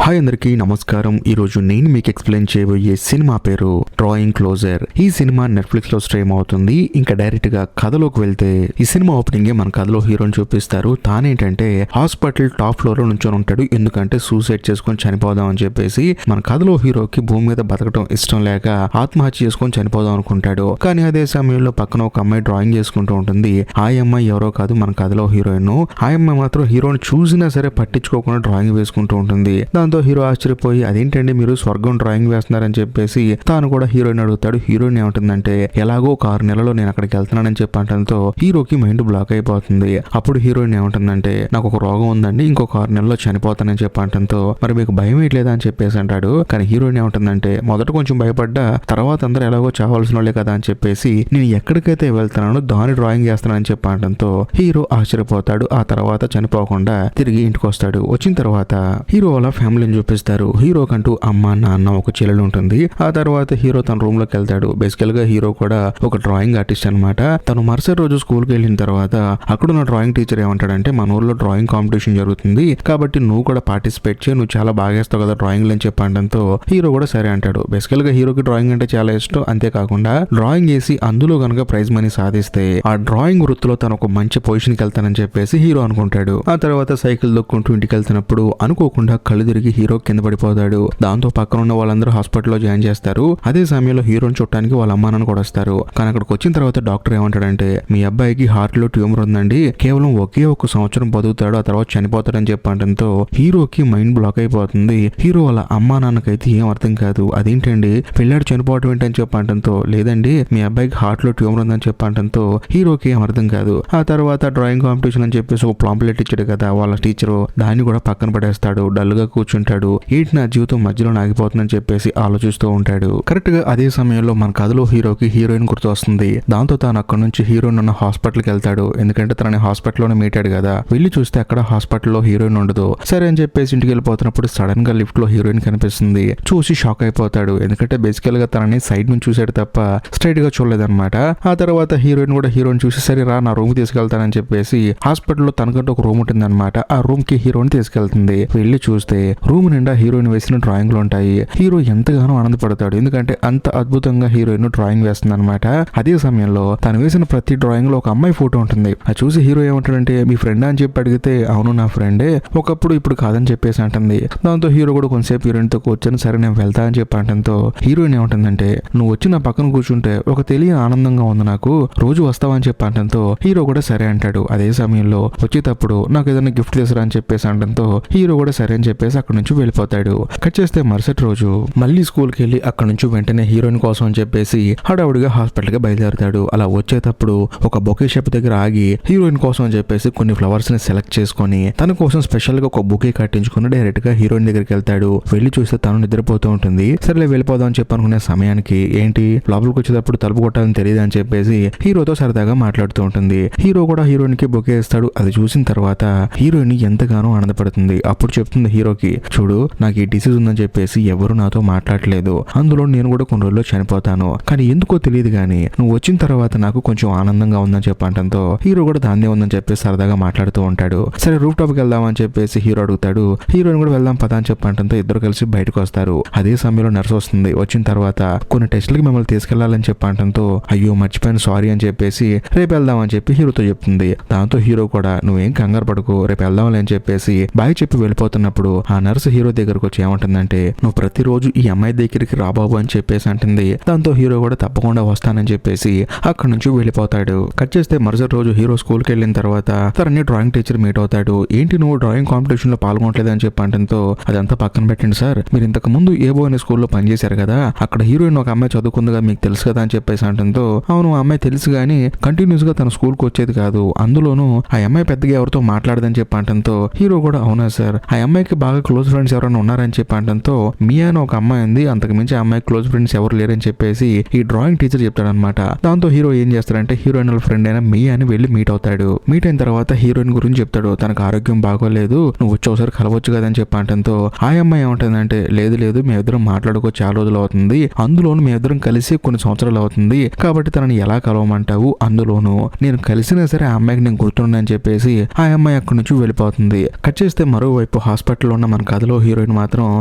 Hi అందరికీ నమస్కారం. ఈరోజు నేను మీకు ఎక్స్ప్లెయిన్ చేయబోయే సినిమా పేరు డ్రాయింగ్ క్లోజర్. ఈ సినిమా నెట్ఫ్లిక్స్ లో స్ట్రీమ్ అవుతుంది. ఇంకా డైరెక్ట్ గా కథలోకి వెళ్తే ఈ సినిమా ఓపెనింగ్ మన కథలో హీరోని చూపిస్తారు. తానేంటంటే హాస్పిటల్ టాప్ ఫ్లోర్ లో నుంచొని ఉంటాడు. ఎందుకంటే సూసైడ్ చేసుకొని చనిపోదాం అని చెప్పేసి మన కథలో హీరోకి భూమి మీద బతకడం ఇష్టం లేక ఆత్మహత్య చేసుకొని చనిపోదాం అనుకుంటాడు. కానీ అదే సమయంలో పక్కన ఒక అమ్మాయి డ్రాయింగ్ చేసుకుంటూ ఉంటుంది. ఆ అమ్మాయి ఎవరో కాదు, మన కథలో హీరోయిన్. ఆ అమ్మాయి మాత్రం హీరోని చూసినా సరే పట్టించుకోకుండా డ్రాయింగ్ వేసుకుంటూ ఉంటుంది. దాంతో హీరో ఆశ్చర్యపోయి అదేంటండి మీరు స్వర్గం డ్రాయింగ్ వేస్తున్నారని చెప్పేసి తాను కూడా హీరోయిన్ అడుగుతాడు. హీరోయిన్ ఏమంటుందంటే ఎలాగో ఒక 6 నెలలో నేను అక్కడికి వెళ్తున్నానని చెప్పడంతో హీరోకి మైండ్ బ్లాక్ అయిపోతుంది. అప్పుడు హీరోయిన్ ఏమంటుందంటే నాకు ఒక రోగం ఉందండి, ఇంకొక 6 నెలల్లో చనిపోతానని చెప్పడంతో మరి మీకు భయం వేయట్లేదా అని చెప్పేసి అంటాడు. కానీ హీరోయిన్ ఏమంటుందంటే మొదట కొంచెం భయపడ్డా, తర్వాత అందరూ ఎలాగో చావాల్సిన వాళ్ళే కదా అని చెప్పేసి నేను ఎక్కడికైతే వెళ్తున్నానో దాని డ్రాయింగ్ చేస్తానని చెప్పడంతో హీరో ఆశ్చర్యపోతాడు. ఆ తర్వాత చనిపోకుండా తిరిగి ఇంటికి వస్తాడు. వచ్చిన తర్వాత హీరో వాళ్ళ ఫ్యామిలీని చూపిస్తారు. హీరోకంటూ అమ్మ నాన్న ఒక చెల్లెలు ఉంటుంది. ఆ తర్వాత హీరో తన రూమ్ లోకి వెళ్తాడు. బేసికల్ గా హీరో కూడా ఒక డ్రాయింగ్ ఆర్టిస్ట్ అనమాట. తను మరుసటి రోజు స్కూల్ కి వెళ్ళిన తర్వాత అక్కడున్న డ్రాయింగ్ టీచర్ ఏమంటాడంటే మన ఊర్లో డ్రాయింగ్ కాంపిటీషన్ జరుగుతుంది కాబట్టి నువ్వు కూడా పార్టిసిపేట్ చేయి, నువ్వు చాలా బాగా వేస్తావు కదా డ్రాయింగ్ అని చెప్పడంతో హీరో కూడా సరే అంటాడు. బేసికల్ గా హీరోకి డ్రాయింగ్ అంటే చాలా ఇష్టం. అంతేకాకుండా డ్రాయింగ్ వేసి అందులో కనుక ప్రైజ్ మనీ సాధిస్తే ఆ డ్రాయింగ్ వృత్తిలో తను ఒక మంచి పొజిషన్ కి వెళ్తానని చెప్పేసి హీరో అనుకుంటాడు. ఆ తర్వాత సైకిల్ దొక్కుంటూ ఇంటికి వెళ్తున్నప్పుడు అనుకోకుండా కళ్ళు తిరిగి హీరో కింద పడిపోతాడు. దాంతో పక్కన ఉన్న వాళ్ళందరూ హాస్పిటల్లో జాయిన్ చేస్తారు. అదే సమయంలో హీరోని చూడటానికి వాళ్ళ అమ్మా నాన్న కూడా వస్తారు. కానీ అక్కడికి వచ్చిన తర్వాత డాక్టర్ ఏమంటాడంటే మీ అబ్బాయికి హార్ట్ లో ట్యూమర్ ఉందండి, కేవలం ఒకే ఒక సంవత్సరం బతుకుతాడు, ఆ తర్వాత చనిపోతాడని చెప్పడంతో హీరోకి మైండ్ బ్లాక్ అయిపోతుంది. హీరో వాళ్ళ అమ్మా నాన్నకైతే ఏం అర్థం కాదు. అదేంటండి పిల్లాడు చనిపోవటం ఏంటని చెప్పడంతో లేదండి మీ అబ్బాయికి హార్ట్ లో ట్యూమర్ ఉందని చెప్పడంతో హీరోకి ఏం అర్థం కాదు. ఆ తర్వాత డ్రాయింగ్ కాంపిటీషన్ అని చెప్పేసి ఒక పాంప్లెట్ ఇచ్చాడు కదా వాళ్ళ టీచరు, దాన్ని కూడా పక్కన పడేస్తాడు. డల్ గా కూర్చుంటాడు. ఏంటి నా జీవితం మధ్యలో ఆగిపోతుందని చెప్పేసి ఆలోచిస్తూ ఉంటాడు. కరెక్ట్ గా అదే సమయంలో మన కథలో హీరోకి హీరోయిన్ గుర్తు వస్తుంది. దాంతో తాను అక్కడ నుంచి హీరోయిన్ ఉన్న హాస్పిటల్ కి వెళ్తాడు. ఎందుకంటే తనని హాస్పిటల్లోనే మీటాడు కదా. వెళ్ళి చూస్తే అక్కడ హాస్పిటల్లో హీరోయిన్ ఉండదు. సరే అని చెప్పేసి ఇంటికి వెళ్ళిపోతున్నప్పుడు సడన్ గా లిఫ్ట్ లో హీరోయిన్ కనిపిస్తుంది. చూసి షాక్ అయిపోతాడు. ఎందుకంటే బేసికల్ గా తనని సైడ్ నుంచి చూసాడు తప్ప స్ట్రైట్ గా చూడలేదన్నమాట. ఆ తర్వాత హీరోయిన్ కూడా హీరోయిన్ చూసి సరే రా నా రూమ్ తీసుకెళ్తానని చెప్పేసి హాస్పిటల్లో తనకంటూ ఒక రూమ్ ఉంటుంది అనమాట. ఆ రూమ్ కి హీరోయిన్ తీసుకెళ్తుంది. వెళ్ళి చూస్తే రూమ్ నిండా హీరోయిన్ వేసిన డ్రాయింగ్లు ఉంటాయి. హీరో ఎంతగానో ఆనందపడతాడు. ఎందుకంటే అంత అద్భుతంగా హీరోయిన్ డ్రాయింగ్ వేస్తుంది అనమాట. అదే సమయంలో తను వేసిన ప్రతి డ్రాయింగ్ లో ఒక అమ్మాయి ఫోటో ఉంటుంది. అది చూసి హీరో ఏమంటాడంటే మీ ఫ్రెండ్ అని చెప్పి అడిగితే అవును నా ఫ్రెండే, ఒకప్పుడు ఇప్పుడు కాదని చెప్పేసి అంటుంది. దాంతో హీరో కూడా కొంతసేపు హీరోయిన్ తో కూర్చొని సరే నేను వెళ్తా అని చెప్పి అంటంతో హీరోయిన్ ఏమంటుందంటే నువ్వు వచ్చి నా పక్కన కూర్చుంటే ఒక తెలియని ఆనందంగా ఉంది నాకు, రోజు వస్తావని చెప్పి అంటంతో హీరో కూడా సరే అంటాడు. అదే సమయంలో వచ్చేటప్పుడు నాకు ఏదైనా గిఫ్ట్ తీసుకురా అని చెప్పేసి అంటంతో హీరో కూడా సరే అని చెప్పేసి అక్కడ నుంచి వెళ్ళిపోతాడు. కట్ చేస్తే మరుసటి రోజు మళ్ళీ స్కూల్ కి వెళ్ళి అక్కడ నుంచి వెంటనే హీరోయిన్ కోసం అని చెప్పేసి హడావుడిగా హాస్పిటల్ కి బయలుదేరుతాడు. అలా వచ్చేటప్పుడు ఒక బొకే షాప్ దగ్గర ఆగి హీరోయిన్ కోసం అని చెప్పేసి కొన్ని ఫ్లవర్స్ ని సెలెక్ట్ చేసుకొని తన కోసం స్పెషల్ గా ఒక బొకే కట్టించుకుని డైరెక్ట్ గా హీరోయిన్ దగ్గరికి వెళ్తాడు. వెళ్ళి చూస్తే తను నిద్రపోతూ ఉంటుంది. సరేలే వెళ్ళిపోదాం అని చెప్పి అనుకునే సమయానికి ఏంటి లోపలికి వచ్చేటప్పుడు తలుపు కొట్టాలని తెలియదు అని చెప్పేసి హీరోతో సరదాగా మాట్లాడుతూ ఉంటుంది. హీరో కూడా హీరోయిన్ కి బొకే ఇస్తాడు. అది చూసిన తర్వాత హీరోయిన్ ఎంతగానో ఆనందపడుతుంది. అప్పుడు చెప్తుంది హీరోకి చూడు నాకు ఈ డిసీజ్ ఉందని చెప్పేసి ఎవరు నాతో మాట్లాడలేదు, అందులో నేను కూడా కొన్ని రోజుల్లో చనిపోతాను, కానీ ఎందుకో తెలియదు కానీ నువ్వు వచ్చిన తర్వాత నాకు కొంచెం ఆనందంగా ఉందని చెప్పడంతో హీరో కూడా దాన్నే ఉందని చెప్పేసి సరదాగా మాట్లాడుతూ ఉంటాడు. సరే రూఫ్ టాప్ కి వెళ్దామని చెప్పేసి హీరో అడుగుతాడు. హీరోయిన్ కూడా వెళ్దాం పదా అని చెప్పడంతో ఇద్దరు కలిసి బయటకు వస్తారు. అదే సమయంలో నర్స్ వస్తుంది. వచ్చిన తర్వాత కొన్ని టెస్టులకి మిమ్మల్ని తీసుకెళ్లాలని చెప్పడంతో అయ్యో మర్చిపోయాను సారీ అని చెప్పేసి రేపు వెళ్దాం అని చెప్పి హీరోతో చెప్తుంది. దాంతో హీరో కూడా నువ్వేం కంగారు పడుకో రేపు వెళ్దాంలే అని చెప్పేసి బాయ్ చెప్పి వెళ్ళిపోతున్నప్పుడు ఆ నర్సు హీరో దగ్గరకు వచ్చి ఏమంటుందంటే నువ్వు ప్రతిరోజు ఈ అమ్మాయి దగ్గరికి రాబాబు అని చెప్పేసి అంటుంది. దాంతో హీరో కూడా తప్పకుండా వస్తానని చెప్పేసి అక్కడ నుంచి వెళ్ళిపోతాడు. కట్ చేస్తే మరుసటి రోజు హీరో స్కూల్ కి వెళ్ళిన తర్వాత తనని డ్రాయింగ్ టీచర్ మీట్ అవుతాడు. ఏంటి నువ్వు డ్రాయింగ్ కాంపిటీషన్ లో పాల్గొనట్లేదు అని చెప్పి అంటంతో అదంతా పక్కన పెట్టండి సార్, మీరు ఇంతకు ముందు ఏబో అనే స్కూల్లో పనిచేశారు కదా, అక్కడ హీరోయిన్ ఒక అమ్మాయి చదువుకుందిగా మీకు తెలుసు కదా అని చెప్పేసి అంటంతో అవును ఆ అమ్మాయి తెలుసు గానీ కంటిన్యూస్ గా తన స్కూల్ కి వచ్చేది కాదు, అందులోనూ ఆ అమ్మాయి పెద్దగా ఎవరితో మాట్లాడదని చెప్పి అంటంతో హీరో కూడా అవునా సార్ ఆ అమ్మాయికి బాగా క్లోజ్ ఫ్రెండ్స్ ఎవరైనా ఉన్నారని చెప్పి అంటంతో మియా అని ఒక అమ్మాయి ఉంది, అంతకు మించి ఆ అమ్మాయి క్లోజ్ ఫ్రెండ్స్ ఎవరు లేరని చెప్పేసి ఈ డ్రాయింగ్ టీచర్ చెప్తాడనమాట. దాంతో హీరో ఏం చేస్తాడంటే హీరోయిన్ వాళ్ళ ఫ్రెండ్ అయిన మియా అని వెళ్ళి మీట్ అవుతాడు. మీట్ అయిన తర్వాత హీరోయిన్ గురించి చెప్తాడు. తనకు ఆరోగ్యం బాగోలేదు, నువ్వు వచ్చి ఒకసారి కలవచ్చు కదా అని చెప్పి అంటంతో ఆ అమ్మాయి ఏమంటుందంటే లేదు లేదు మేమిద్దరం మాట్లాడుకో చాలా రోజులు అవుతుంది, అందులోను మేమిద్దరం కలిసి కొన్ని సంవత్సరాలు అవుతుంది, కాబట్టి తనని ఎలా కలవమంటావు, అందులోను నేను కలిసినా సరే ఆ అమ్మాయికి నేను గుర్తున్నానని చెప్పేసి ఆ అమ్మాయి అక్కడి నుంచి వెళ్ళిపోతుంది. కట్ చేస్తే మరోవైపు హాస్పిటల్లో ఉన్న మన కథలో హీరోయిన్ మాత్రం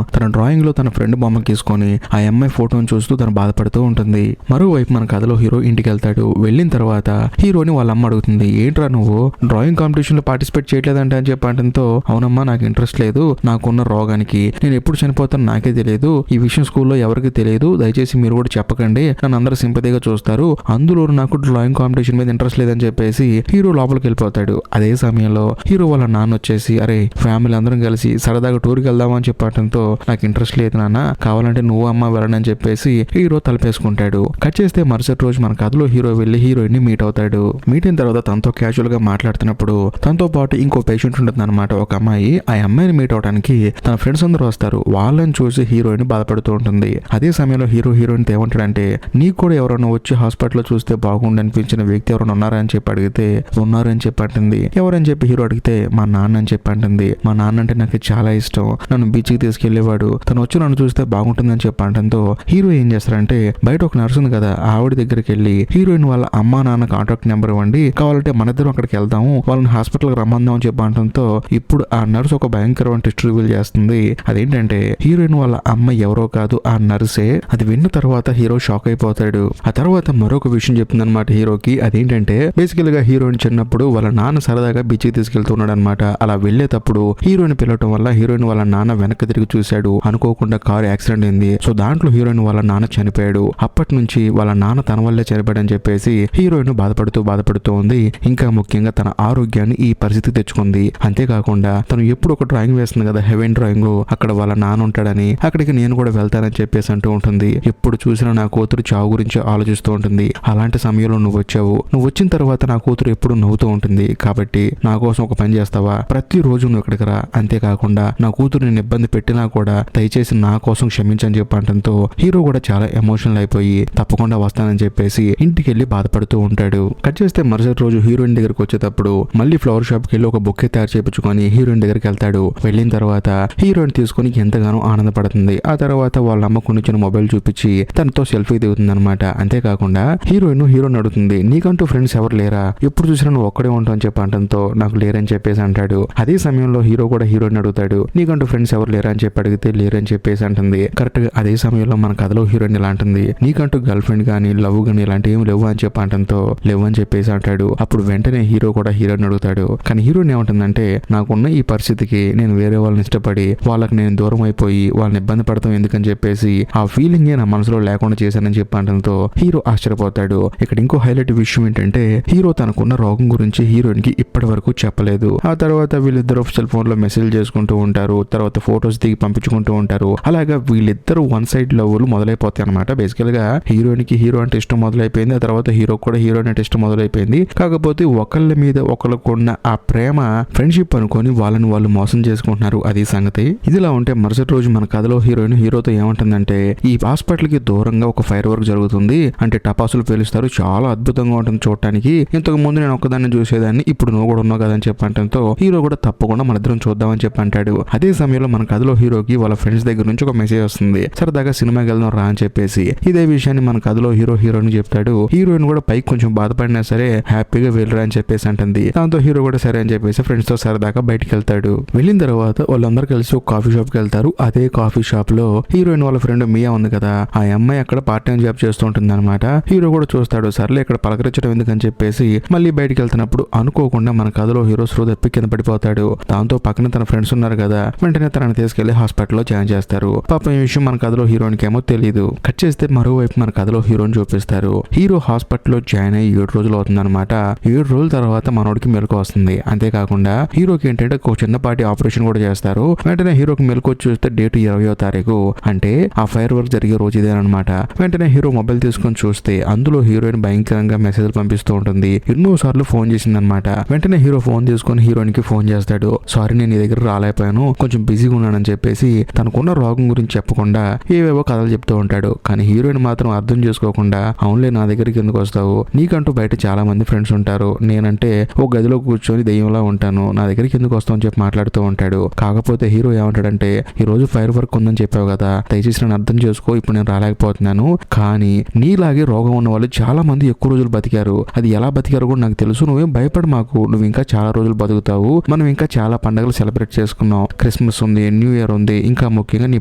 తన డ్రాయింగ్ లో తన ఫ్రెండ్ బొమ్మ గీసుకొని ఆ అమ్మాయి ఫోటోని చూస్తూ తను బాధపడుతూ ఉంటుంది. మరోవైపు మన కథలో హీరో ఇంటికి వెళ్తాడు. వెళ్ళిన తర్వాత హీరోని వాళ్ళ అమ్మ అడుగుతుంది, ఏంట్రా నువ్వు డ్రాయింగ్ కాంపిటీషన్ లో పార్టిసిపేట్ చేయట్లేదంటే అని చెప్పడంతో, అవునమ్మా నాకు ఇంట్రెస్ట్ లేదు, నాకున్న రోగానికి నేను ఎప్పుడు చనిపోతాను నాకే తెలియదు, ఈ విషయం స్కూల్లో ఎవరికి తెలియదు, దయచేసి మీరు కూడా చెప్పకండి, నన్ను అందరూ సింపతిగా చూస్తారు, అందులో నాకు డ్రాయింగ్ కాంపిటీషన్ మీద ఇంట్రెస్ట్ లేదని చెప్పేసి హీరో లోపలికి వెళ్ళిపోతాడు. అదే సమయంలో హీరో వాళ్ళ నాన్న వచ్చేసి, అరే ఫ్యామిలీ అందరం కలిసి సరదాగా టూర్కి వెళ్దామని చెప్పడంతో, నాకు ఇంట్రెస్ట్ లేదు నాన్న, కావాలంటే నువ్వు అమ్మ వెళ్ళండి అని చెప్పేసి హీరో తలపేసుకుంటాడు. కట్ చేస్తే మరుసటి రోజు మన కథలో హీరో వెళ్ళి హీరోయిన్ ని మీట్ అవుతాడు. మీట్ అయిన తర్వాత తనతో క్యాజువల్ గా మాట్లాడుతున్నప్పుడు తనతో పాటు ఇంకో పేషెంట్ ఉంటుంది అనమాట, ఒక అమ్మాయి. ఆ అమ్మాయిని మీట్ అవడానికి తన ఫ్రెండ్స్ అందరూ వస్తారు. వాళ్ళని చూసి హీరోయిన్ బాధపడుతూ ఉంటుంది. అదే సమయంలో హీరోయిన్ ఏమంటాడంటే, నీకు కూడా ఎవరైనా వచ్చి హాస్పిటల్లో చూస్తే బాగుండి అనిపించిన వ్యక్తి ఎవరైనా ఉన్నారా అని చెప్పి అడిగితే, ఉన్నారు అని చెప్పి అంటుంది. ఎవరని చెప్పి హీరో అడిగితే, మా నాన్న అని చెప్పి అంటుంది. మా నాన్న అంటే నాకు చాలా ఇష్టం, నన్ను బీచ్కి తీసుకెళ్లేవాడు, తను వచ్చి నన్ను చూస్తే బాగుంటుందని చెప్పి అంటంతో హీరో ఏం చేస్తారంటే, బయట ఒక నర్సు ఉంది కదా, ఆవిడ దగ్గరికి వెళ్ళి హీరోయిన్ వాళ్ళ అమ్మా నాన్న కాంటాక్ట్ నెంబర్ ఇవ్వండి, కావాలంటే మన ఇద్దరం అక్కడికి వెళ్దాము, వాళ్ళని హాస్పిటల్కి రమ్మందాం అని చెప్పి అంటంతో ఇప్పుడు ఆ నర్సు ఒక భయంకరమైన టెస్ట్ రివీల్ చేస్తుంది. అదేంటంటే హీరోయిన్ వాళ్ళ అమ్మ ఎవరో కాదు, ఆ నర్సే. అది విన్న తర్వాత హీరో షాక్ అయిపోతాడు. ఆ తర్వాత మరొక విషయం చెప్తుంది అనమాట హీరోకి. అదేంటంటే బేసికల్ గా హీరోయిన్ చిన్నప్పుడు వాళ్ళ నాన్న సరదాగా బీచ్కి తీసుకెళ్తున్నాడు అనమాట. అలా వెళ్లేటప్పుడు హీరోయిన్ పిలవటం వల్ల హీరోయిన్ వాళ్ళ నాన్న వెనక్కి తిరిగి చూశాడు. అనుకోకుండా కారు యాక్సిడెంట్ అయింది. సో దాంట్లో హీరోయిన్ వాళ్ళ నాన్న చనిపోయాడు. అప్పటి నుంచి వాళ్ళ నాన్న తన వల్లే చనిపోయాడని చెప్పేసి హీరోయిన్ బాధపడుతూ ఉంది. ఇంకా ముఖ్యంగా తన ఆరోగ్యాన్ని ఈ పరిస్థితి తెచ్చుకుంది. అంతేకాకుండా తను ఎప్పుడు ఒక డ్రాయింగ్ వేస్తుంది కదా, హెవెన్ డ్రాయింగ్, అక్కడ వాళ్ళ నాన్న ఉంటాడని, అక్కడికి నేను కూడా వెళ్తానని చెప్పేసి అంటూ ఉంటుంది. ఎప్పుడు చూసినా నా కూతురు చావు గురించి ఆలోచిస్తూ ఉంటుంది. అలాంటి సమయంలో నువ్వు వచ్చావు, నువ్వు వచ్చిన తర్వాత నా కూతురు ఎప్పుడు నవ్వుతూ ఉంటుంది, కాబట్టి నా కోసం ఒక పని చేస్తావా, ప్రతిరోజు నువ్వు ఇక్కడికి రా, అంతేకాకుండా నా కూతురు నేను ఇబ్బంది పెట్టినా కూడా దయచేసి నా కోసం క్షమించని చెప్పడంతో హీరో కూడా చాలా ఎమోషనల్ అయిపోయి తప్పకుండా వస్తానని చెప్పేసి ఇంటికి వెళ్ళి బాధపడుతూ ఉంటాడు. కట్ చేస్తే మరుసటి రోజు హీరోయిన్ దగ్గరికి వచ్చేటప్పుడు మళ్ళీ ఫ్లవర్ షాప్ కి వెళ్ళి ఒక బొకే తయారు చేయించుకొని హీరోయిన్ దగ్గరికి వెళ్తాడు. వెళ్ళిన తర్వాత హీరోయిన్ తీసుకుని ఎంతగానో ఆనందపడుతుంది. ఆ తర్వాత వాళ్ళ అమ్మ కొనిచ్చిన మొబైల్ చూపించి తనతో సెల్ఫీ దిగుతుంది అనమాట. అంతేకాకుండా హీరోయిన్ అడుగుతుంది, నీకంటూ ఫ్రెండ్స్ ఎవరు లేరా, ఎప్పుడు చూసినా నువ్వు ఒక్కడే ఉంటావు అని చెప్పి అంటంతో, నాకు లేరని చెప్పేసి అంటాడు. అదే సమయంలో హీరో కూడా హీరోయిన్ అడుగుతాడు, నీకంటూ ఫ్రెండ్స్ ఎవరు లేరా అని చెప్పి అడిగితే లేరని చెప్పేసి అంటుంది. కరెక్ట్ గా అదే సమయంలో మన కథలో హీరోయిన్ ఇలా అంటుంది, నీకంటూ గర్ల్ ఫ్రెండ్ గానీ లవ్ గానీ ఇలాంటి ఏం లేవు అని చెప్పి అంటంతో లేవని చెప్పేసి అంటాడు. అప్పుడు వెంటనే హీరో కూడా హీరోయిన్ అడుగుతాడు. కానీ హీరోయిన్ ఏమంటుందంటే, నాకున్న ఈ పరిస్థితికి నేను వేరే వాళ్ళని ఇష్టపడి వాళ్ళకి నేను దూరం అయిపోయి వాళ్ళని ఇబ్బంది పడతాం ఎందుకని చెప్పేసి ఆ ఫీలింగే నా మనసులో లేకుండా చేశానని చెప్పి అంటంతో హీరో ఆశ్చర్యపోతాడు. ఇక్కడ ఇంకో హైలైట్ విషయం ఏంటంటే, హీరో తనకున్న రోగం గురించి హీరోయిన్ కి ఇప్పటి వరకు చెప్పలేదు. ఆ తర్వాత వీళ్ళిద్దరూ సెల్ ఫోన్ లో మెసేజ్ చేసుకుంటూ ఉంటారు. తర్వాత ఫొటోస్ దిగి పంపించుకుంటూ ఉంటారు. అలాగా వీళ్ళిద్దరు వన్ సైడ్ లవ్లు మొదలైపోతాయి అనమాట. బేసికల్ గా హీరోయిన్ కి హీరో అంటే ఇష్టం మొదలైపోయింది. ఆ తర్వాత హీరో కూడా హీరోయిన్ అంటే ఇష్టం మొదలైపోయింది. కాకపోతే ఒకళ్ళ మీద ఒకళ్ళకున్న ఆ ప్రేమ ఫ్రెండ్షిప్ అనుకొని వాళ్ళని వాళ్ళు మోసం చేసుకుంటున్నారు. అది సంగతి. ఇదిలా ఉంటే మరుసటి రోజు మన కథలో హీరోయిన్ హీరోతో ఏమంటుందంటే, ఈ హాస్పిటల్ కి దూరంగా ఒక ఫైర్ వర్క్ జరుగుతుంది, అంటే టపాసులు పేలుస్తారు, చాలా అద్భుతంగా ఉంటుంది చూడటానికి, ఇంతకు ముందు నేను ఒక్కదాన్ని చూసేదాన్ని, ఇప్పుడు నువ్వు కూడా ఉన్నావు కదా అని చెప్పంటంతో హీరో కూడా తప్పకుండా మన ఇద్దరం చూద్దామని చెప్పి అంటాడు. అదే సమయంలో మన కథలో హీరోకి వాళ్ళ ఫ్రెండ్స్ దగ్గర నుంచి ఒక మెసేజ్ వస్తుంది, సరదాగా సినిమాకి వెళ్దాం రా అని చెప్పేసి. ఇదే విషయాన్ని మన కథలో హీరోయిన్ చెప్తాడు. హీరోయిన్ కూడా పైకి కొంచెం బాధపడినా సరే హ్యాపీగా వెళ్ళరా అని చెప్పేసి అంటుంది. దాంతో హీరో కూడా సరే అని చెప్పేసి ఫ్రెండ్స్ తో సరదాగా బయటికి వెళ్తాడు. వెళ్ళిన తర్వాత వాళ్ళందరూ కలిసి ఒక కాఫీ షాప్ కి వెళ్తారు. అదే కాఫీ షాప్ లో హీరోయిన్ వాళ్ళ ఫ్రెండ్ మియా ఉంది కదా, ఆ అమ్మాయి అక్కడ పార్ట్ టైం జాబ్ చేస్తూ ఉంటుంది అనమాట. హీరో కూడా చూస్తాడు, సర్లే ఇక్కడ పలకరించడం ఎందుకని చెప్పేసి మళ్ళీ బయటికి వెళ్తున్నప్పుడు అనుకోకుండా మన కథలో హీరో స్రూ తప్పి కింద పడిపోతాడు. దాంతో పక్కన తన ఫ్రెండ్స్ ఉన్నారు కదా, వెంటనే తనని తీసుకెళ్లి హాస్పిటల్లో జాయిన్ చేస్తారు. పాపం ఈ విషయం మన కథలో హీరోయిన్ కేమో తెలియదు. కట్ చేస్తే మరోవైపు మన కథలో హీరోని చూపిస్తారు. హీరో హాస్పిటల్లో జాయిన్ అయ్యి 7 రోజులు అవుతుంది అనమాట. 7 రోజుల తర్వాత మనోడికి మెలకు వస్తుంది. అంతేకాకుండా హీరోకి ఏంటంటే ఒక చిన్నపాటి ఆపరేషన్ కూడా చేస్తారు. వెంటనే హీరోకి మెలకు వచ్చి చూస్తే డేట్ 20వ తారీఖు, అంటే ఆ ఫైర్ వర్క్ జరిగే రోజు ఇదేనమాట. వెంటనే హీరో మొబైల్ తీసుకొని చూస్తే అందులో హీరోయిన్ భయంకరంగా మెసేజ్ పంపిస్తూ ఉంటుంది. ఎన్నోసార్లు ఫోన్ చేసిందనమాట. వెంటనే హీరో ఫోన్ తీసుకొని హీరోయిన్ కి ఫోన్ చేస్తాడు. సారీ నేను నీ దగ్గర రాలేకపోయాను, కొంచెం బిజీగా ఉన్నానని చెప్పేసి తనకున్న రోగం గురించి చెప్పకుండా ఏవేవో కథలు చెప్తూ ఉంటాడు. కానీ హీరోయిన్ మాత్రం అర్థం చేసుకోకుండా, అవునులే నా దగ్గరికి ఎందుకు వస్తావు, నీకంటూ బయట చాలా మంది ఫ్రెండ్స్ ఉంటారు, నేనంటే ఒక గదిలో కూర్చొని దెయ్యంలా ఉంటాను, నా దగ్గరికి ఎందుకు వస్తావు అని చెప్పి మాట్లాడుతూ ఉంటాడు. కాకపోతే హీరో ఏమంటాడంటే, ఈ రోజు ఫైర్ వర్క్ ఉందని చెప్పావు కదా, దయచేసి నేను అర్థం చేసుకో, ఇప్పుడు నేను రాలేకపోతున్నాను, కానీ నీలాగే రోగం ఉన్న వాళ్ళు చాలా మంది ఎక్కువ రోజులు బతికారు, అది ఎలా బతికారో కూడా నాకు తెలుసు, నువ్వేం భయపడి మాకు, నువ్వు ఇంకా చాలా రోజులు బతుకుతావు, మనం ఇంకా చాలా పండుగలు సెలబ్రేట్ చేసుకున్నాం, క్రిస్మస్ క్రిస్మస్ ఉంది, న్యూ ఇయర్ ఉంది, ఇంకా ముఖ్యంగా నీ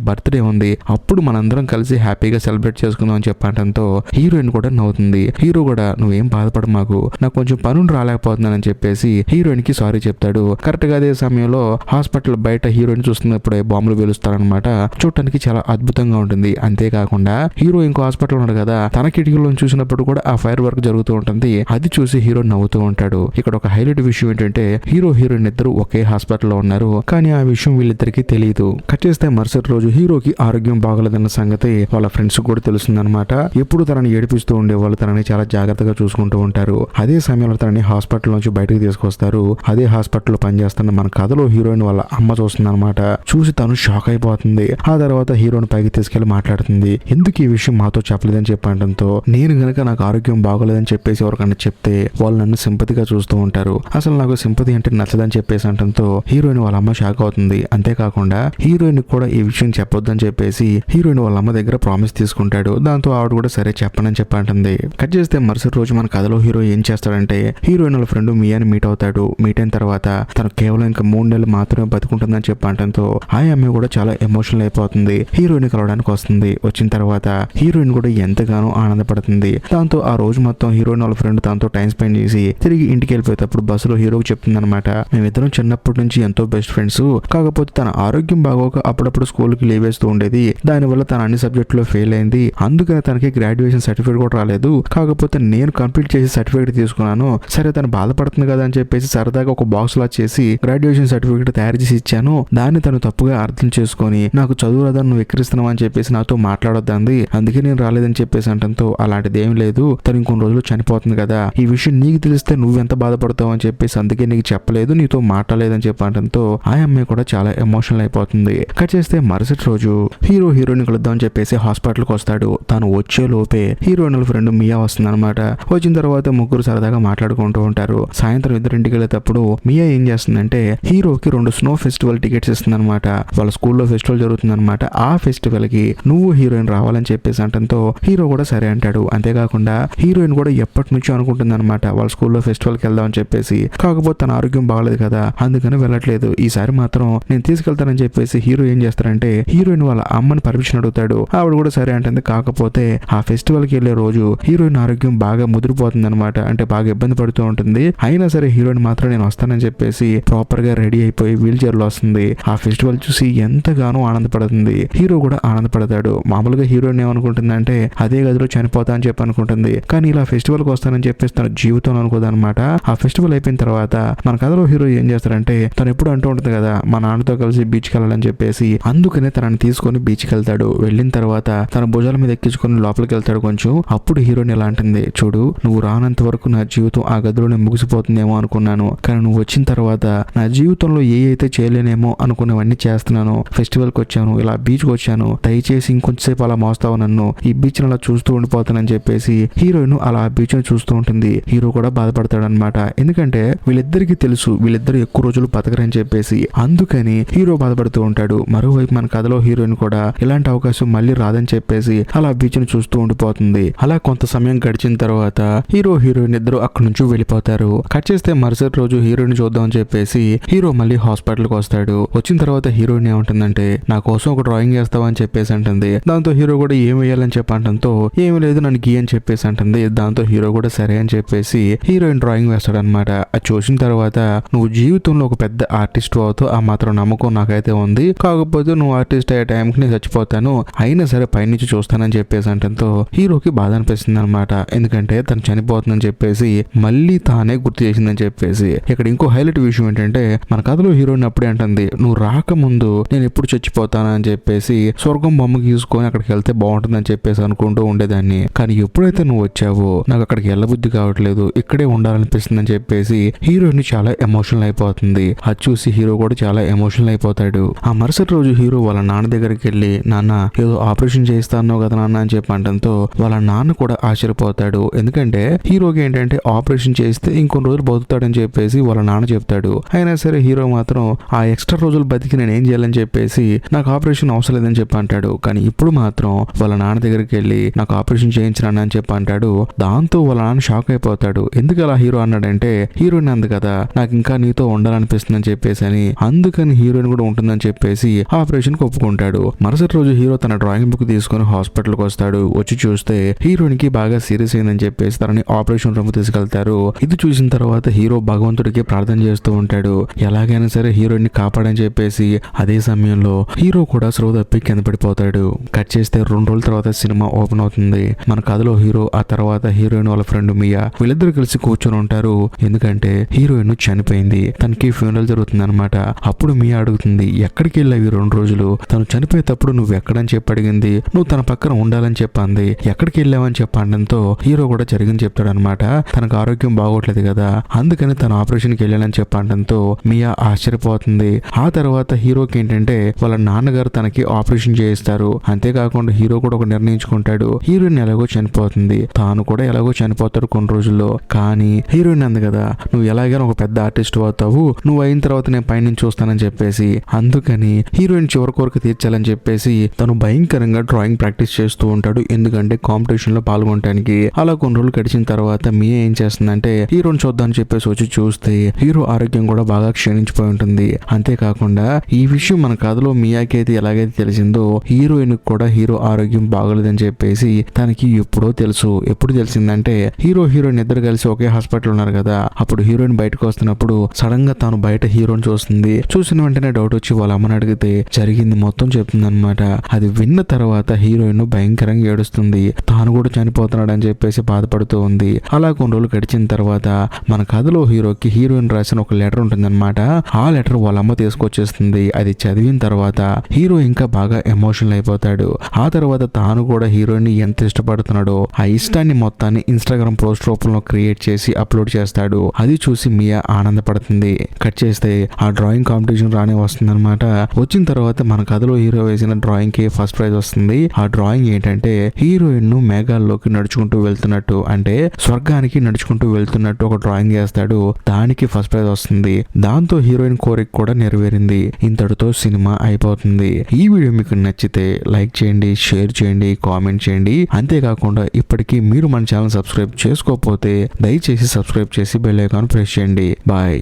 బర్త్డే ఉంది, అప్పుడు మనందరం కలిసి హ్యాపీగా సెలబ్రేట్ చేసుకుందాం అని చెప్పడంతో హీరోయిన్ కూడా నవ్వుతుంది. హీరో కూడా నువ్వేం బాధపడ మాకు, నాకు కొంచెం పనులు రాలేకపోతున్నానని చెప్పేసి హీరోయిన్ కి సారీ చెప్తాడు. కరెక్ట్ గా అదే సమయంలో హాస్పిటల్ బయట హీరోయిన్ చూస్తున్నప్పుడే బాంబులు పేలుస్తారనమాట. చూడటానికి చాలా అద్భుతంగా ఉంటుంది. అంతేకాకుండా హీరో ఇంకో హాస్పిటల్ ఉన్నాడు కదా, తన కిటికీలో చూసినప్పుడు కూడా ఆ ఫైర్ వర్క్ జరుగుతూ ఉంటుంది. అది చూసి హీరో నవ్వుతూ ఉంటాడు. ఇక్కడ ఒక హైలైట్ విషయం ఏంటంటే హీరో హీరోయిన్ ఇద్దరు ఒకే హాస్పిటల్లో ఉన్నారు, కానీ ఆ విషయం వీళ్ళిద్దరికి తెలియదు. కట్ చేస్తే మరుసటి రోజు హీరోకి ఆరోగ్యం బాగలేదన్న సంగతి వాళ్ళ ఫ్రెండ్స్ కూడా తెలుస్తుందన్నమాట. ఎప్పుడు తనని ఏడిపిస్తూ ఉండేవాళ్ళు తనని చాలా జాగ్రత్తగా చూసుకుంటూ ఉంటారు. అదే సమయంలో తనని హాస్పిటల్ నుంచి బయటకు తీసుకొస్తారు. అదే హాస్పిటల్లో పనిచేస్తున్న మన కథలో హీరోయిన్ వాళ్ళ అమ్మ చూస్తుందన్నమాట. చూసి తను షాక్ అయిపోతుంది. ఆ తర్వాత హీరోని పైకి తీసుకెళ్లి మాట్లాడుతుంది. ఎందుకు ఈ విషయం మాతో చెప్పలేదని చెప్పడంతో నేను గనక నాకు ఆరోగ్యం బాగోలేదని చెప్పేసి ఎవరికన్నా చెప్తే వాళ్ళు నన్ను సింపతిగా చూస్తూ ఉంటారు, అసలు నాకు సింపతి అంటే నచ్చదని చెప్పేసి అనడంతో హీరోయిన్ వాళ్ళ అమ్మ షాక్ అవుతుంది. అంతేకాకుండా హీరోయిన్ కూడా ఈ విషయం చెప్పొద్దని చెప్పేసి హీరోయిన్ వాళ్ళ అమ్మ దగ్గర ప్రామిస్ తీసుకుంటాడు. దాంతో ఆవిడ కూడా సరే చెప్పనని చెప్పంటుంది. కట్ చేస్తే మరుసటి రోజు మన కథలో హీరో ఏం చేస్తాడంటే హీరోయిన్ వాళ్ళ ఫ్రెండ్ మియాని మీట్ అవుతాడు. మీట్ అయిన తర్వాత తను కేవలం ఇంకా 3 నెలలు మాత్రమే బతుకుంటుందని చెప్పడంతో ఆ అమ్మాయి కూడా చాలా ఎమోషనల్ అయిపోతుంది. హీరోయిన్ కలవడానికి వస్తుంది. వచ్చిన తర్వాత హీరోయిన్ కూడా ఎంతగానో ఆనందపడుతుంది. దాంతో ఆ రోజు మొత్తం హీరోయిన్ వాళ్ళ ఫ్రెండ్ తనతో టైం స్పెండ్ చేసి తిరిగి ఇంటికి వెళ్ళిపోయేటప్పుడు బస్సులో హీరోకి చెప్తుంది అనమాట, మేమిద్దరం చిన్నప్పటి నుంచి ఎంతో బెస్ట్ ఫ్రెండ్స్, కాకపోతే తన ఆరోగ్యం బాగోక అప్పుడప్పుడు స్కూల్కి లీవ్ వేస్తూ ఉండేది, దానివల్ల తన అన్ని సబ్జెక్టులో ఫెయిల్ అయింది, అందుకని తనకి గ్రాడ్యుయేషన్ సర్టిఫికేట్ కూడా రాలేదు, కాకపోతే నేను కంప్లీట్ చేసి సర్టిఫికేట్ తీసుకున్నాను, సరే తను బాధపడుతుంది కదా అని చెప్పేసి సరదాగా ఒక బాక్స్ లా చేసి గ్రాడ్యుయేషన్ సర్టిఫికేట్ తయారు చేసి ఇచ్చాను, దాన్ని తను తప్పుగా అర్థం చేసుకొని నాకు చదువు రాదని నువ్వు ఎక్కిరిస్తున్నావు అని చెప్పేసి నాతో మాట్లాడొద్దంది, అందుకే నేను రాలేదని చెప్పేసి అంటంతో అలాంటిది ఏం లేదు, తను ఇంకొన్ని రోజులు చనిపోతుంది కదా, ఈ విషయం నీకు తెలిస్తే నువ్వెంత బాధపడతావు అని చెప్పేసి అందుకే నీకు చెప్పలేదు, నీతో మాట్లాడలేదని చెప్పడంతో ఆ అమ్మాయి కూడా చాలా ఎమోషనల్ అయిపోతుంది. కట్ చేస్తే మరుసటి రోజు హీరో హీరోయిన్ కలుద్దాం అని చెప్పేసి హాస్పిటల్కి వస్తాడు. తాను వచ్చే లోపే హీరోయిన్ ఫ్రెండ్ మియా వస్తుంది అనమాట. వచ్చిన తర్వాత ముగ్గురు సరదాగా మాట్లాడుకుంటూ ఉంటారు. సాయంత్రం ఇద్దరింటికి వెళ్ళేటప్పుడు మియా ఏం చేస్తుందంటే హీరోకి 2 స్నో ఫెస్టివల్ టికెట్స్ ఇస్తుంది అనమాట. వాళ్ళ స్కూల్లో ఫెస్టివల్ జరుగుతుంది అనమాట. ఆ ఫెస్టివల్ కి నువ్వు హీరోయిన్ రావాలని చెప్పేసి అంటంతో హీరో కూడా సరే అంటాడు. అంతేకాకుండా హీరోయిన్ కూడా ఎప్పటి నుంచో అనుకుంటుంది అనమాట వాళ్ళ స్కూల్లో ఫెస్టివల్కి వెళ్దాం అని చెప్పేసి, కాకపోతే తన ఆరోగ్యం బాగలేదు కదా అందుకని వెళ్ళట్లేదు, ఈసారి మాత్రం నేను తీసుకెళ్తానని చెప్పేసి హీరో ఏం చేస్తారంటే హీరోయిన్ వాళ్ళ అమ్మని పర్మిషన్ అడుగుతాడు. ఆవిడ కూడా సరే అంటుంది. కాకపోతే ఆ ఫెస్టివల్ కి వెళ్లే రోజు హీరోయిన్ ఆరోగ్యం బాగా ముదిరిపోతుంది అనమాట, అంటే బాగా ఇబ్బంది పడుతూ ఉంటుంది. అయినా సరే హీరోయిన్ మాత్రం నేను వస్తానని చెప్పేసి ప్రాపర్ గా రెడీ అయిపోయి వీల్ చైర్ లో వస్తుంది. ఆ ఫెస్టివల్ చూసి ఎంతగానో ఆనందపడుతుంది. హీరో కూడా ఆనందపడతాడు. మామూలుగా హీరోయిన్ ఏమనుకుంటుందంటే అదే గదిలో చనిపోతా అని చెప్పి అనుకుంటుంది, కానీ ఇలా ఫెస్టివల్ కి వస్తానని చెప్పేసి తన జీవితంలో అనుకోదు అనమాట. ఆ ఫెస్టివల్ అయిపోయిన తర్వాత మన కథలో హీరో ఏం చేస్తారంటే తను ఎప్పుడు అంటూ ఉంటుంది కదా మా నాన్నతో కలిసి బీచ్కి వెళ్ళాలని చెప్పేసి, అందుకనే తనని తీసుకొని బీచ్కి వెళ్తాడు. వెళ్ళిన తర్వాత తన భుజాల మీద ఎక్కించుకొని లోపలికి వెళ్తాడు కొంచెం. అప్పుడు హీరోయిన్ ఎలా అంటుంది, చూడు నువ్వు రానంత వరకు నా జీవితం ఆ గదిలోనే ముగిసిపోతుందేమో అనుకున్నాను, కానీ నువ్వు వచ్చిన తర్వాత నా జీవితంలో ఏ అయితే చేయలేనేమో అనుకున్నవన్నీ చేస్తున్నాను, ఫెస్టివల్ కి వచ్చాను, ఇలా బీచ్ కి వచ్చాను, దయచేసి ఇంకొంచెంసేపు అలా మోస్తావు నన్ను, ఈ బీచ్ అలా చూస్తూ ఉండిపోతానని చెప్పేసి హీరోయిన్ అలా బీచ్ ని చూస్తూ ఉంటుంది. హీరో కూడా బాధపడతాడు అనమాట. ఎందుకంటే వీళ్ళిద్దరికి తెలుసు వీళ్ళిద్దరు ఎక్కువ రోజులు బతకరని చెప్పేసి, అందుకని హీరో బాధపడుతూ ఉంటాడు. మరోవైపు మన కథలో హీరోయిన్ కూడా ఇలాంటి అవకాశం మళ్ళీ రాదని చెప్పేసి అలా బీచ్ ని చూస్తూ ఉండిపోతుంది. అలా కొంత సమయం గడిచిన తర్వాత హీరో హీరోయిన్ ఇద్దరు అక్కడి నుంచి వెళ్ళిపోతారు. కట్ చేస్తే మరుసటి రోజు హీరోయిన్ చూద్దాం అని చెప్పేసి హీరో మళ్ళీ హాస్పిటల్ కి వస్తాడు. వచ్చిన తర్వాత హీరోయిన్ ఏమంటుందంటే నా కోసం ఒక డ్రాయింగ్ చేస్తావా అని చెప్పేసి అంటుంది. దాంతో హీరో కూడా ఏం వేయాలని చెప్పంటంతో ఏమీ లేదు నన్ను గీ అని చెప్పేసి అంటుంది. దాంతో హీరో కూడా సరే అని చెప్పేసి హీరోయిన్ డ్రాయింగ్ వేస్తాడు అనమాట. అది చూసిన తర్వాత నువ్వు జీవితంలో ఒక పెద్ద ఆర్టిస్ట్ అవుతావు, ఆ మాత్రం నమ్మకం నాకైతే ఉంది, కాకపోతే నువ్వు ఆర్టిస్ట్ అయ్యే టైంకి నేను చచ్చిపోతాను, అయినా సరే పైనుంచి చూస్తానని చెప్పేసి అంటంతో హీరోకి బాధ అనిపిస్తుంది అనమాట. ఎందుకంటే తను చనిపోతుందని చెప్పేసి మళ్ళీ తానే గుర్తు చేసిందని చెప్పేసి. ఇక్కడ ఇంకో హైలైట్ విషయం ఏంటంటే మన కథలో హీరోయిన్ అప్పుడే అంటుంది నువ్వు రాకముందు నేను ఎప్పుడు చచ్చిపోతాను అని చెప్పేసి స్వర్గం బొమ్మ గీసుకొని అక్కడికి వెళ్తే బాగుంటుందని చెప్పేసి అనుకుంటూ ఉండేదాన్ని, కానీ ఎప్పుడైతే నువ్వు వచ్చావో నాకు అక్కడికి వెళ్ళబుద్ధి కావట్లేదు, ఇక్కడే ఉండాలనిపిస్తుంది అని చెప్పేసి హీరోయిన్ చాలా ఎమోషనల్ అయిపోతుంది. అది చూసి హీరో కూడా చాలా ఎమోషనల్ అయిపోతాడు. ఆ మరుసటి రోజు హీరో వాళ్ళ నాన్న దగ్గరికి వెళ్ళి నాన్న ఏదో ఆపరేషన్ చేస్తాను కదా నాన్న అని చెప్పి అంటంతో వాళ్ళ నాన్న కూడా ఆశ్చర్యపోతాడు. ఎందుకంటే హీరోకి ఏంటంటే ఆపరేషన్ చేస్తే ఇంకొన్ని రోజులు బతుకుతాడని చెప్పేసి వాళ్ళ నాన్న చెప్తాడు. అయినా సరే హీరో మాత్రం ఆ ఎక్స్ట్రా రోజులు బతికి నేను ఏం చేయాలని చెప్పేసి నాకు ఆపరేషన్ అవసరం లేదని చెప్పి అంటాడు. కానీ ఇప్పుడు మాత్రం వాళ్ళ నాన్న దగ్గరికి వెళ్ళి నాకు ఆపరేషన్ చేయించినాను అని చెప్పి అంటాడు. దాంతో వాళ్ళ నాన్న షాక్ అయిపోతాడు. ఎందుకు అలా హీరో అన్నాడంటే హీరోయిన్ అంది కదా నాకు ఇంకా నీతో ఉండాలనిపిస్తుందని చెప్పేసి అని, అందుకని హీరోయిన్ కూడా ఉంటుందని చెప్పేసి ఆపరేషన్ కి ఒప్పుకుంటాడు. మరుసటి రోజు హీరో తన డ్రాయింగ్ బుక్ తీసుకుని హాస్పిటల్ కి వస్తాడు. వచ్చి చూస్తే హీరోయిన్ కి బాగా సీరియస్ అయిందని చెప్పేసి తనని ఆపరేషన్ రూమ్ తీసుకెళ్తారు. ఇది చూసిన తర్వాత హీరో భగవంతుడికి ప్రార్థన చేస్తూ ఉంటాడు, ఎలాగైనా సరే హీరోయిన్ ని కాపాడని చెప్పేసి. అదే సమయంలో హీరో కూడా స్లో తప్పి కింద పడిపోతాడు. కట్ చేస్తే 2 రోజుల తర్వాత సినిమా ఓపెన్ అవుతుంది. మన కథలో హీరో ఆ తర్వాత హీరోయిన్ వాళ్ళ ఫ్రెండ్ మియా వీళ్ళిద్దరు కలిసి కూర్చొని ఉంటారు. ఎందుకంటే హీరోయిన్ చనిపోయింది, తనకి ఫ్యూనరల్ జరుగుతుంది అనమాట. అప్పుడు మియా అడుగుతుంది, ఎక్కడికి వెళ్ళావి 2 రోజులు? తను చనిపోయేటప్పుడు నువ్వు ఎక్కడని చెప్పి అడిగింది. నువ్వు తన పక్కన ఉండాలని చెప్పింది, ఎక్కడికి వెళ్ళావని చెప్పడంతో హీరో కూడా జరిగింది చెప్తాడు అనమాట. తనకు ఆరోగ్యం బాగోట్లేదు కదా, అందుకని తన ఆపరేషన్ కి వెళ్ళాలని చెప్పడంతో మియా ఆశ్చర్యపోతుంది. ఆ తర్వాత హీరోకి ఏంటంటే వాళ్ళ నాన్నగారు తనకి ఆపరేషన్ చేయిస్తారు. అంతేకాకుండా హీరో కూడా ఒక నిర్ణయించుకుంటాడు, హీరోయిన్ ఎలాగో చనిపోతుంది, తాను కూడా ఎలాగో చనిపోతాడు కొన్ని రోజుల్లో. కానీ హీరోయిన్ అంది కదా, నువ్వు ఎలాగైనా ఒక పెద్ద ఆర్టిస్ట్ అవుతావు, నువ్వు అయిన తర్వాత నేను పైనుంచి చూస్తానని చెప్పేసి. అందుకని హీరోయిన్ చివరి కోరిక తీర్చాలని చెప్పేసి తను భయంకరంగా డ్రాయింగ్ ప్రాక్టీస్ చేస్తూ ఉంటాడు. ఎందుకంటే కాంపిటీషన్ లో పాల్గొనడానికి. అలా కొన్ని రోజులు గడిచిన తర్వాత మియా ఏం చేస్తుందంటే హీరోని చూద్దామని చెప్పేసి వచ్చి చూస్తే హీరో ఆరోగ్యం కూడా బాగా క్షీణించిపోయి ఉంటుంది. అంతేకాకుండా ఈ విషయం మన కథలో మియాకి అయితే ఎలాగైతే తెలిసిందో హీరోయిన్ కూడా హీరో ఆరోగ్యం బాగోలేదని చెప్పేసి తనకి ఎప్పుడో తెలుసు. ఎప్పుడు తెలిసిందంటే హీరోయిన్ ఇద్దరు కలిసి ఒకే హాస్పిటల్ ఉన్నారు కదా, అప్పుడు హీరోయిన్ బయటకు వస్తున్నప్పుడు సడన్ గా తాను బయట హీరోని చూస్తుంది. చూసిన వెంటనే డౌట్ వచ్చి వాళ్ళ అమ్మని అడిగితే జరిగింది మొత్తం చెప్తుంది అనమాట. అది విన్న తర్వాత హీరోయిన్ భయంకరంగా ఏడుస్తుంది, తాను కూడా చనిపోతున్నాడు అని చెప్పేసి బాధపడుతూ ఉంది. అలా కొన్ని రోజులు గడిచిన తర్వాత మన కథలో హీరోకి హీరోయిన్ రాసిన ఒక లెటర్ ఉంటుందన్నమాట. ఆ లెటర్ వాళ్ళ అమ్మ తీసుకొచ్చేస్తుంది. అది చదివిన తర్వాత హీరో ఇంకా బాగా ఎమోషనల్ అయిపోతాడు. ఆ తర్వాత తాను కూడా హీరోయిన్ ఎంత ఇష్టపడుతున్నాడో ఆ ఇష్టాన్ని మొత్తాన్ని ఇన్స్టాగ్రామ్ పోస్ట్ రూపంలో క్రియేట్ చేసి అప్లోడ్ చేస్తాడు. అది చూసి మియా ఆనందపడుతుంది. కట్ చేస్తే ఆ డ్రాయింగ్ కాంపిటీషన్ రానే వస్తుంది అనమాట. వచ్చిన తర్వాత మన కథలో హీరో వేసిన డ్రాయింగ్ కి ఫస్ట్ ప్రైజ్ వస్తుంది. ఆ డ్రాయింగ్ ఏంటంటే హీరోయిన్ ను మేఘాల్లోకి నడుచుకుంటూ వెళ్తున్నట్టు, అంటే స్వర్గానికి నడుచుకుంటూ వెళ్తున్నట్టు ఒక డ్రాయింగ్ చేస్తాడు. దానికి ఫస్ట్ ప్రైజ్ వస్తుంది. దాంతో హీరోయిన్ కోరిక కూడా నెరవేరింది. ఇంతటితో సినిమా అయిపోతుంది. ఈ వీడియో మీకు నచ్చితే లైక్ చేయండి, షేర్ చేయండి, కామెంట్ చేయండి. అంతేకాకుండా ఇప్పటికీ మీరు మన ఛానల్ సబ్స్క్రైబ్ చేసుకోకపోతే దయచేసి సబ్స్క్రైబ్ చేసి బెల్ ఐకాన్ ప్రెస్ చేయండి. బాయ్.